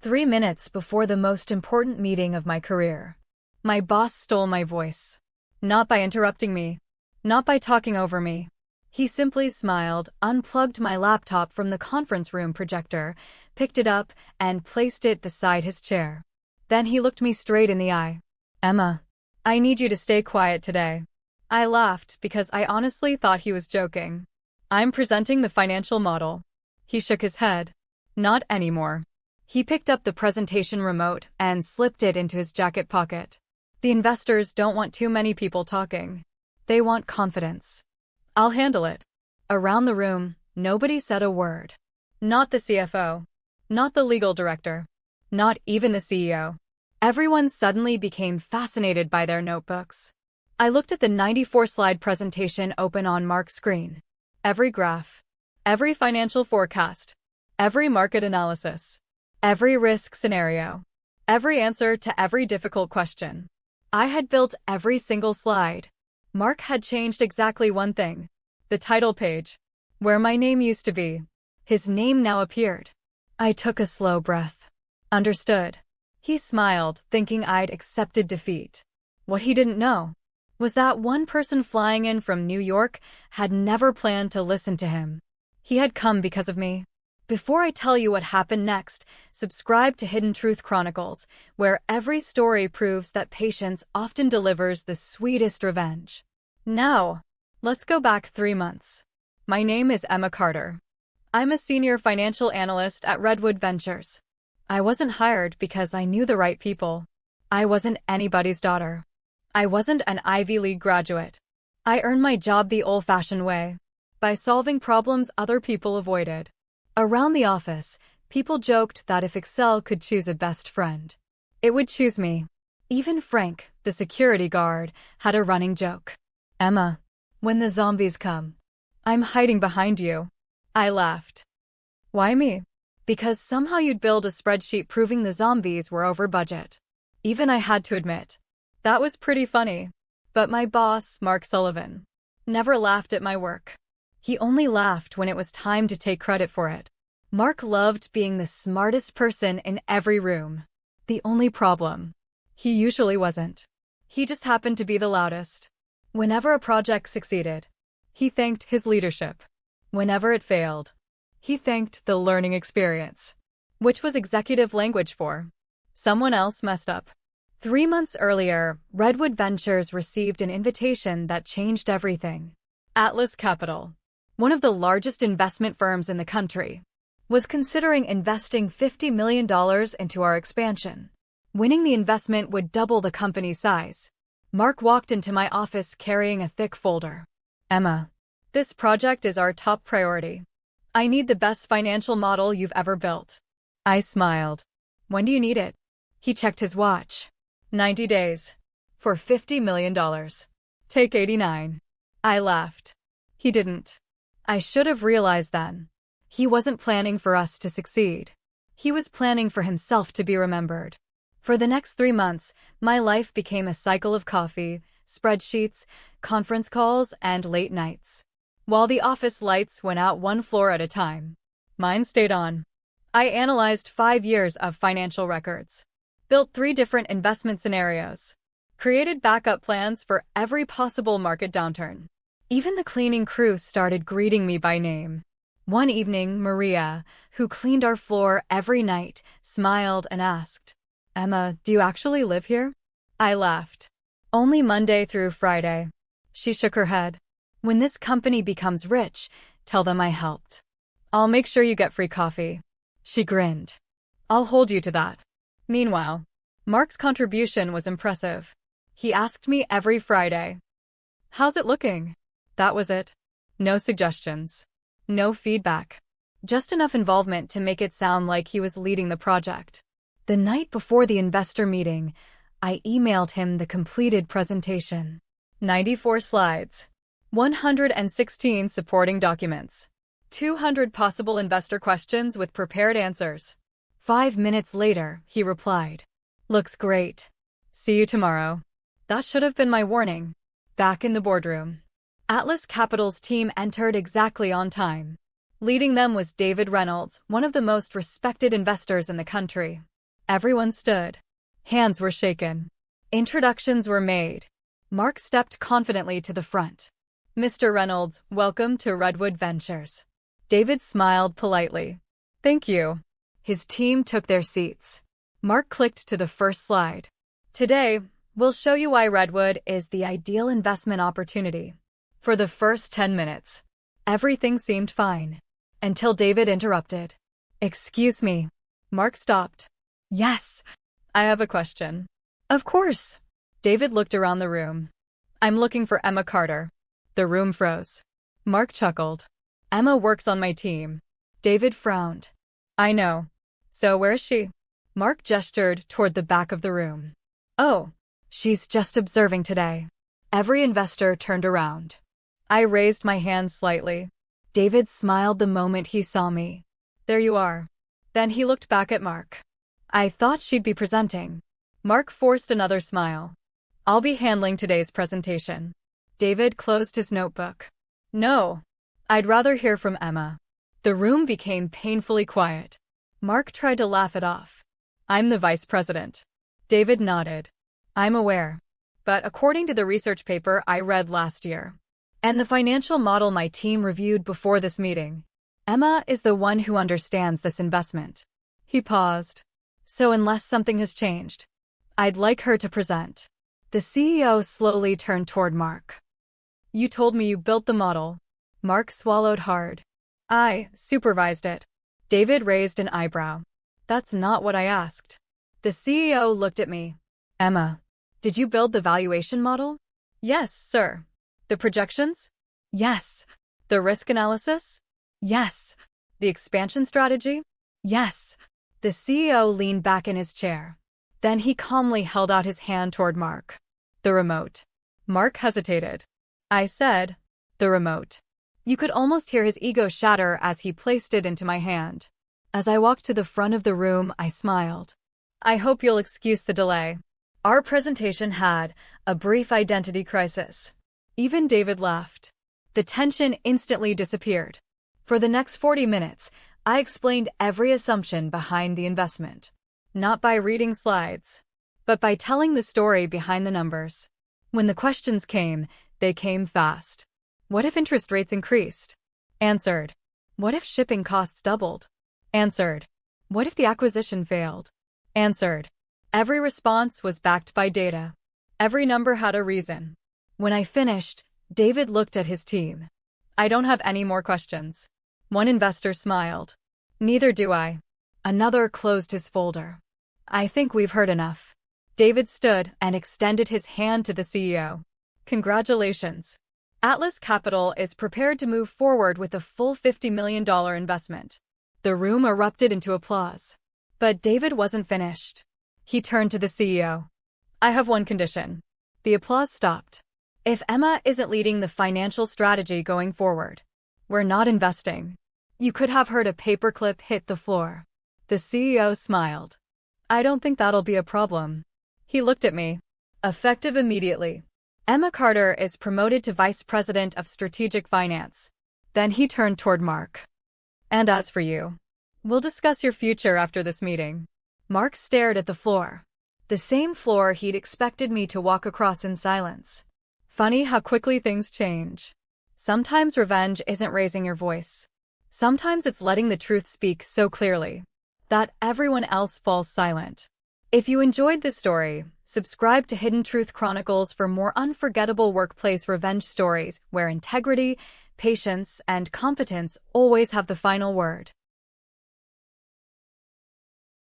3 minutes before the most important meeting of my career. My boss stole my voice. Not by interrupting me. Not by talking over me. He simply smiled, unplugged my laptop from the conference room projector, picked it up, and placed it beside his chair. Then he looked me straight in the eye. "Emma, I need you to stay quiet today." I laughed because I honestly thought he was joking. "I'm presenting the financial model." He shook his head. "Not anymore." He picked up the presentation remote and slipped it into his jacket pocket. "The investors don't want too many people talking. They want confidence. I'll handle it." Around the room, nobody said a word. Not the CFO. Not the legal director. Not even the CEO. Everyone suddenly became fascinated by their notebooks. I looked at the 94-slide presentation open on Mark's screen. Every graph. Every financial forecast. Every market analysis. Every risk scenario. Every answer to every difficult question. I had built every single slide. Mark had changed exactly one thing. The title page. Where my name used to be, his name now appeared. I took a slow breath. Understood. He smiled, thinking I'd accepted defeat. What he didn't know was that one person flying in from New York had never planned to listen to him. He had come because of me. Before I tell you what happened next, subscribe to Hidden Truth Chronicles, where every story proves that patience often delivers the sweetest revenge. Now, let's go back 3 months. My name is Emma Carter. I'm a senior financial analyst at Redwood Ventures. I wasn't hired because I knew the right people. I wasn't anybody's daughter. I wasn't an Ivy League graduate. I earned my job the old-fashioned way, by solving problems other people avoided. Around the office, people joked that if Excel could choose a best friend, it would choose me. Even Frank, the security guard, had a running joke. "Emma, when the zombies come, I'm hiding behind you." I laughed. "Why me?" "Because somehow you'd build a spreadsheet proving the zombies were over budget." Even I had to admit, that was pretty funny. But my boss, Mark Sullivan, never laughed at my work. He only laughed when it was time to take credit for it. Mark loved being the smartest person in every room. The only problem, he usually wasn't. He just happened to be the loudest. Whenever a project succeeded, he thanked his leadership. Whenever it failed, he thanked the learning experience, which was executive language for someone else messed up. 3 months earlier, Redwood Ventures received an invitation that changed everything. Atlas Capital, one of the largest investment firms in the country, was considering investing $50 million into our expansion. Winning the investment would double the company's size. Mark walked into my office carrying a thick folder. "Emma, this project is our top priority. I need the best financial model you've ever built." I smiled. "When do you need it?" He checked his watch. 90 days. For $50 million. Take 89. I laughed. He didn't. I should have realized then. He wasn't planning for us to succeed. He was planning for himself to be remembered. For the next 3 months, my life became a cycle of coffee, spreadsheets, conference calls, and late nights. While the office lights went out one floor at a time, mine stayed on. I analyzed 5 years of financial records, built 3 different investment scenarios, created backup plans for every possible market downturn. Even the cleaning crew started greeting me by name. One evening, Maria, who cleaned our floor every night, smiled and asked, "Emma, do you actually live here?" I laughed. "Only Monday through Friday." She shook her head. "When this company becomes rich, tell them I helped. I'll make sure you get free coffee." She grinned. "I'll hold you to that." Meanwhile, Mark's contribution was impressive. He asked me every Friday, "How's it looking?" That was it. No suggestions. No feedback. Just enough involvement to make it sound like he was leading the project. The night before the investor meeting, I emailed him the completed presentation. 94 slides. 116 supporting documents. 200 possible investor questions with prepared answers. 5 minutes later, he replied, "Looks great. See you tomorrow." That should have been my warning. Back in the boardroom, Atlas Capital's team entered exactly on time. Leading them was David Reynolds, one of the most respected investors in the country. Everyone stood. Hands were shaken. Introductions were made. Mark stepped confidently to the front. Mr. Reynolds, welcome to Redwood Ventures. David smiled politely. Thank you. His team took their seats. Mark clicked to the first slide. Today, we'll show you why Redwood is the ideal investment opportunity. For the first 10 minutes, everything seemed fine. Until David interrupted. Excuse me. Mark stopped. Yes. I have a question. Of course. David looked around the room. I'm looking for Emma Carter. The room froze. Mark chuckled. Emma works on my team. David frowned. I know. So where is she? Mark gestured toward the back of the room. Oh, she's just observing today. Every investor turned around. I raised my hand slightly. David smiled the moment he saw me. There you are. Then he looked back at Mark. I thought she'd be presenting. Mark forced another smile. I'll be handling today's presentation. David closed his notebook. No. I'd rather hear from Emma. The room became painfully quiet. Mark tried to laugh it off. I'm the vice president. David nodded. I'm aware. But according to the research paper I read last year, and the financial model my team reviewed before this meeting, Emma is the one who understands this investment. He paused. So unless something has changed, I'd like her to present. The CEO slowly turned toward Mark. You told me you built the model. Mark swallowed hard. I supervised it. David raised an eyebrow. That's not what I asked. The CEO looked at me. Emma, did you build the valuation model? Yes, sir. The projections? Yes. The risk analysis? Yes. The expansion strategy? Yes. The CEO leaned back in his chair. Then he calmly held out his hand toward Mark. The remote. Mark hesitated. I said, the remote. You could almost hear his ego shatter as he placed it into my hand. As I walked to the front of the room, I smiled. I hope you'll excuse the delay. Our presentation had a brief identity crisis. Even David laughed. The tension instantly disappeared. For the next 40 minutes, I explained every assumption behind the investment. Not by reading slides, but by telling the story behind the numbers. When the questions came, they came fast. What if interest rates increased? Answered. What if shipping costs doubled? Answered. What if the acquisition failed? Answered. Every response was backed by data. Every number had a reason. When I finished, David looked at his team. I don't have any more questions. One investor smiled. Neither do I. Another closed his folder. I think we've heard enough. David stood and extended his hand to the CEO. Congratulations. Atlas Capital is prepared to move forward with a full $50 million investment. The room erupted into applause. But David wasn't finished. He turned to the CEO. I have one condition. The applause stopped. If Emma isn't leading the financial strategy going forward, we're not investing. You could have heard a paperclip hit the floor. The CEO smiled. I don't think that'll be a problem. He looked at me. Effective immediately. Emma Carter is promoted to Vice President of Strategic Finance. Then he turned toward Mark. And as for you, we'll discuss your future after this meeting. Mark stared at the floor. The same floor he'd expected me to walk across in silence. Funny how quickly things change. Sometimes revenge isn't raising your voice. Sometimes it's letting the truth speak so clearly that everyone else falls silent. If you enjoyed this story, subscribe to Hidden Truth Chronicles for more unforgettable workplace revenge stories where integrity, patience, and competence always have the final word.